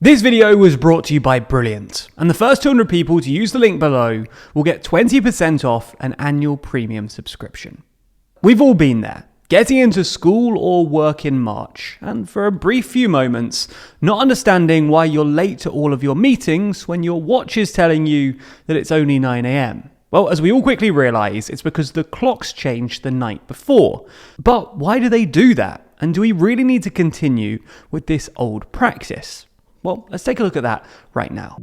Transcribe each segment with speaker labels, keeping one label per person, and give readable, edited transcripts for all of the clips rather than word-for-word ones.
Speaker 1: This video was brought to you by Brilliant, and the first 200 people to use the link below will get 20% off an annual premium subscription. We've all been there, getting into school or work in March, and for a brief few moments, not understanding why you're late to all of your meetings when your watch is telling you that it's only 9 AM. Well, as we all quickly realise, it's because the clocks changed the night before. But why do they do that? And do we really need to continue with this old practice? Well, let's take a look at that right now.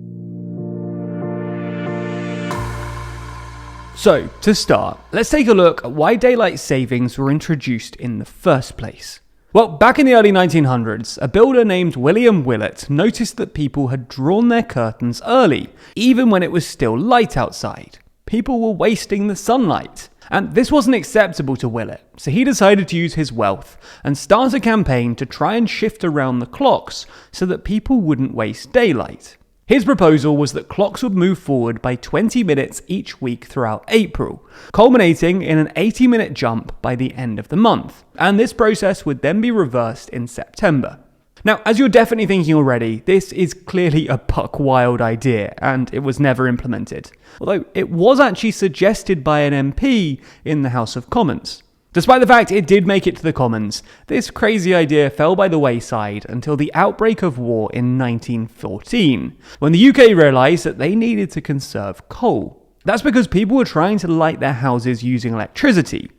Speaker 1: So, to start, let's take a look at why daylight savings were introduced in the first place. Well, back in the early 1900s, a builder named William Willett noticed that people had drawn their curtains early, even when it was still light outside. People were wasting the sunlight. And this wasn't acceptable to Willett, so he decided to use his wealth and start a campaign to try and shift around the clocks so that people wouldn't waste daylight. His proposal was that clocks would move forward by 20 minutes each week throughout April, culminating in an 80-minute jump by the end of the month, and this process would then be reversed in September. Now, as you're definitely thinking already, this is clearly a buck wild idea, and it was never implemented. Although it was actually suggested by an MP in the House of Commons. Despite the fact it did make it to the Commons, this crazy idea fell by the wayside until the outbreak of war in 1914, when the UK realised that they needed to conserve coal. That's because people were trying to light their houses using electricity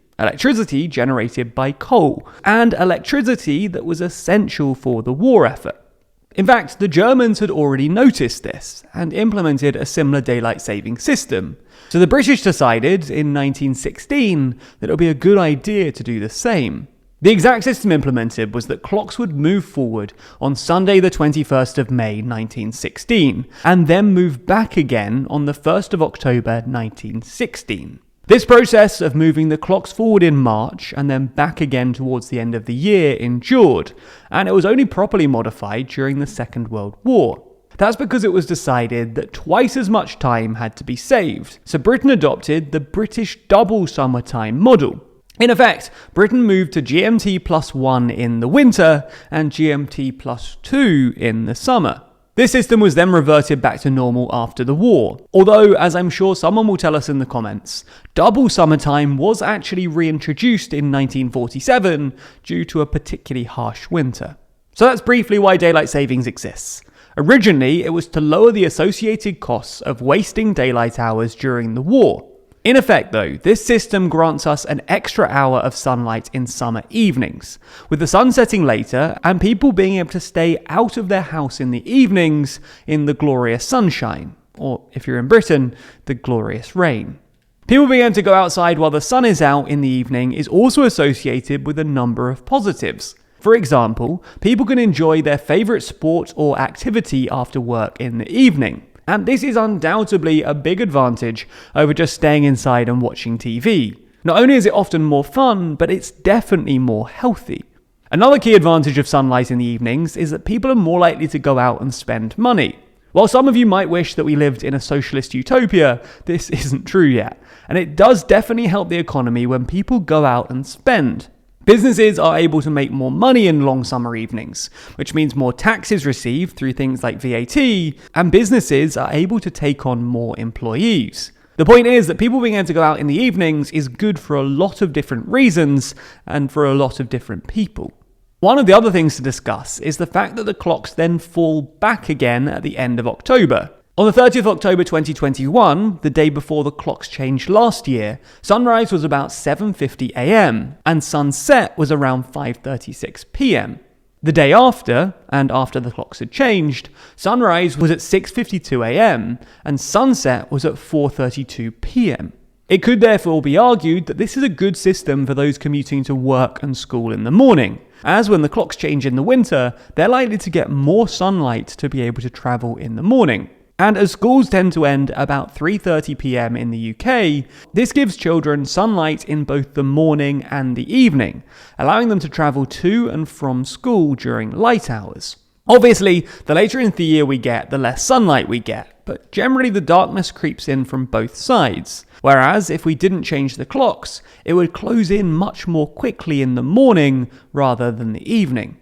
Speaker 1: generated by coal, and electricity that was essential for the war effort. In fact, the Germans had already noticed this and implemented a similar daylight saving system. So the British decided in 1916 that it would be a good idea to do the same. The exact system implemented was that clocks would move forward on Sunday the 21st of May 1916, and then move back again on the 1st of October 1916. This process of moving the clocks forward in March and then back again towards the end of the year endured, and it was only properly modified during the Second World War. That's because it was decided that twice as much time had to be saved, so Britain adopted the British double summer time model. In effect, Britain moved to GMT +1 in the winter and GMT +2 in the summer. This system was then reverted back to normal after the war, although, as I'm sure someone will tell us in the comments, double summertime was actually reintroduced in 1947 due to a particularly harsh winter. So that's briefly why daylight savings exists. Originally, it was to lower the associated costs of wasting daylight hours during the war. In effect though, this system grants us an extra hour of sunlight in summer evenings, with the sun setting later and people being able to stay out of their house in the evenings in the glorious sunshine, or if you're in Britain, the glorious rain. People being able to go outside while the sun is out in the evening is also associated with a number of positives. For example, people can enjoy their favourite sport or activity after work in the evening. And this is undoubtedly a big advantage over just staying inside and watching TV. Not only is it often more fun, but it's definitely more healthy. Another key advantage of sunlight in the evenings is that people are more likely to go out and spend money. While some of you might wish that we lived in a socialist utopia, this isn't true yet. And it does definitely help the economy when people go out and spend. Businesses are able to make more money in long summer evenings, which means more taxes received through things like VAT, and businesses are able to take on more employees. The point is that people being able to go out in the evenings is good for a lot of different reasons and for a lot of different people. One of the other things to discuss is the fact that the clocks then fall back again at the end of October. On the 30th of October 2021, the day before the clocks changed last year, sunrise was about 7:50 AM and sunset was around 5:36 PM. The day after, and after the clocks had changed, sunrise was at 6:52 AM and sunset was at 4:32 PM. It could therefore be argued that this is a good system for those commuting to work and school in the morning, as when the clocks change in the winter, they're likely to get more sunlight to be able to travel in the morning. And as schools tend to end about 3:30 PM in the UK, this gives children sunlight in both the morning and the evening, allowing them to travel to and from school during light hours. Obviously, the later in the year we get, the less sunlight we get, but generally the darkness creeps in from both sides. Whereas if we didn't change the clocks, it would close in much more quickly in the morning rather than the evening.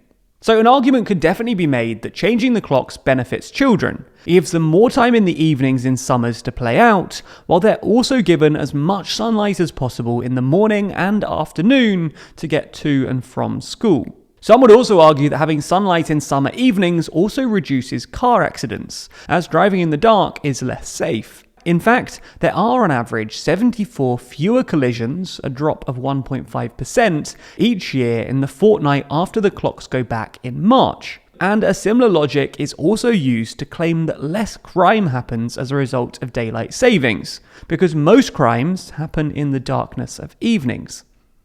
Speaker 1: So an argument could definitely be made that changing the clocks benefits children. It gives them more time in the evenings in summers to play out, while they're also given as much sunlight as possible in the morning and afternoon to get to and from school. Some would also argue that having sunlight in summer evenings also reduces car accidents, as driving in the dark is less safe. In fact, there are on average 74 fewer collisions, a drop of 1.5%, each year in the fortnight after the clocks go back in March. And a similar logic is also used to claim that less crime happens as a result of daylight savings, because most crimes happen in the darkness of evenings.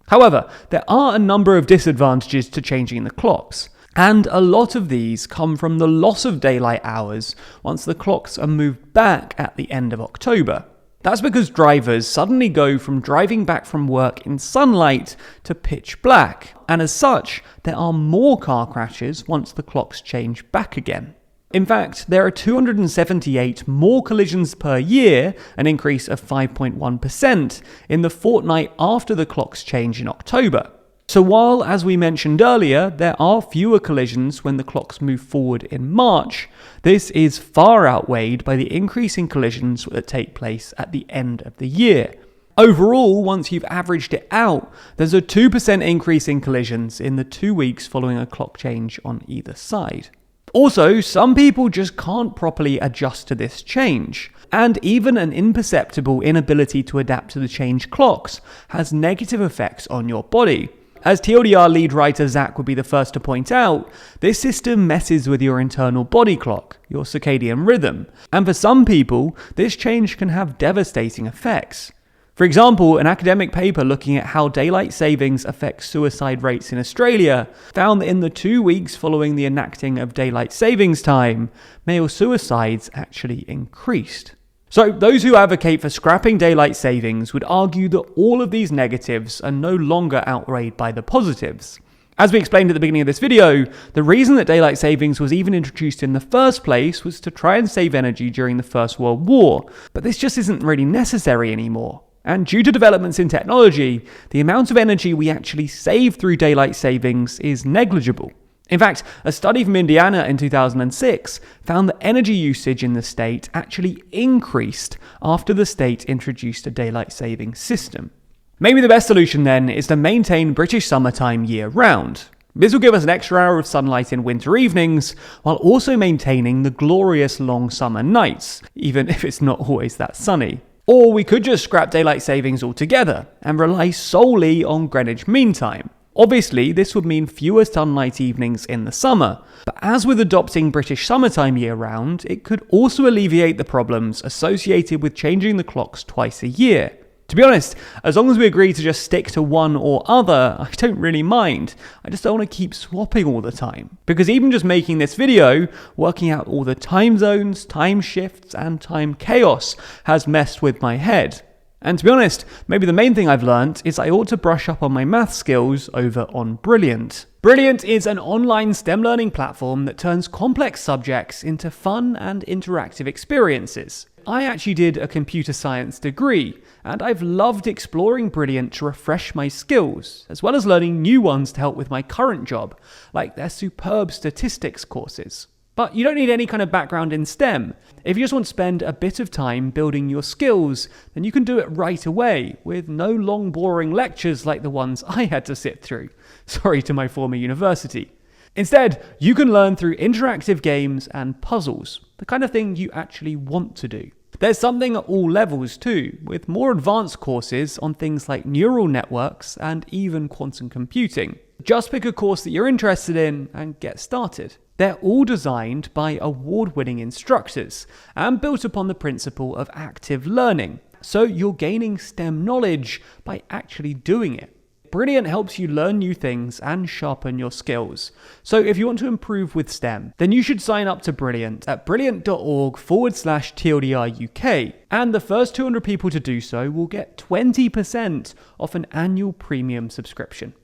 Speaker 1: However, there are a number of disadvantages to changing the clocks. And a lot of these come from the loss of daylight hours once the clocks are moved back at the end of October. That's because drivers suddenly go from driving back from work in sunlight to pitch black, and as such, there are more car crashes once the clocks change back again. In fact, there are 278 more collisions per year, an increase of 5.1%, in the fortnight after the clocks change in October. So while, as we mentioned earlier, there are fewer collisions when the clocks move forward in March, this is far outweighed by the increase in collisions that take place at the end of the year. Overall, once you've averaged it out, there's a 2% increase in collisions in the 2 weeks following a clock change on either side. Also, some people just can't properly adjust to this change, and even an imperceptible inability to adapt to the changed clocks has negative effects on your body. As TLDR lead writer Zach would be the first to point out, this system messes with your internal body clock, your circadian rhythm, and for some people, this change can have devastating effects. For example, an academic paper looking at how daylight savings affects suicide rates in Australia found that in the 2 weeks following the enacting of daylight savings time, male suicides actually increased. So those who advocate for scrapping daylight savings would argue that all of these negatives are no longer outweighed by the positives. As we explained at the beginning of this video, the reason that daylight savings was even introduced in the first place was to try and save energy during the First World War, but this just isn't really necessary anymore. And due to developments in technology, the amount of energy we actually save through daylight savings is negligible. In fact, a study from Indiana in 2006 found that energy usage in the state actually increased after the state introduced a daylight saving system. Maybe the best solution then is to maintain British summertime year-round. This will give us an extra hour of sunlight in winter evenings, while also maintaining the glorious long summer nights, even if it's not always that sunny. Or we could just scrap daylight savings altogether and rely solely on Greenwich Mean Time. Obviously, this would mean fewer sunlight evenings in the summer, but as with adopting British summertime year-round, it could also alleviate the problems associated with changing the clocks twice a year. To be honest, as long as we agree to just stick to one or other, I don't really mind. I just don't want to keep swapping all the time. Because even just making this video, working out all the time zones, time shifts, and time chaos has messed with my head. And to be honest, maybe the main thing I've learnt is I ought to brush up on my math skills over on Brilliant. Brilliant is an online STEM learning platform that turns complex subjects into fun and interactive experiences. I actually did a computer science degree, and I've loved exploring Brilliant to refresh my skills, as well as learning new ones to help with my current job, like their superb statistics courses. But you don't need any kind of background in STEM. If you just want to spend a bit of time building your skills, then you can do it right away, with no long boring lectures like the ones I had to sit through. Sorry to my former university. Instead, you can learn through interactive games and puzzles, the kind of thing you actually want to do. There's something at all levels too, with more advanced courses on things like neural networks and even quantum computing. Just pick a course that you're interested in and get started. They're all designed by award-winning instructors and built upon the principle of active learning, so you're gaining STEM knowledge by actually doing it. Brilliant helps you learn new things and sharpen your skills. So if you want to improve with STEM, then you should sign up to Brilliant at brilliant.org/TLDR UK. And the first 200 people to do so will get 20% off an annual premium subscription.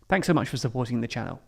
Speaker 1: Thanks so much for supporting the channel.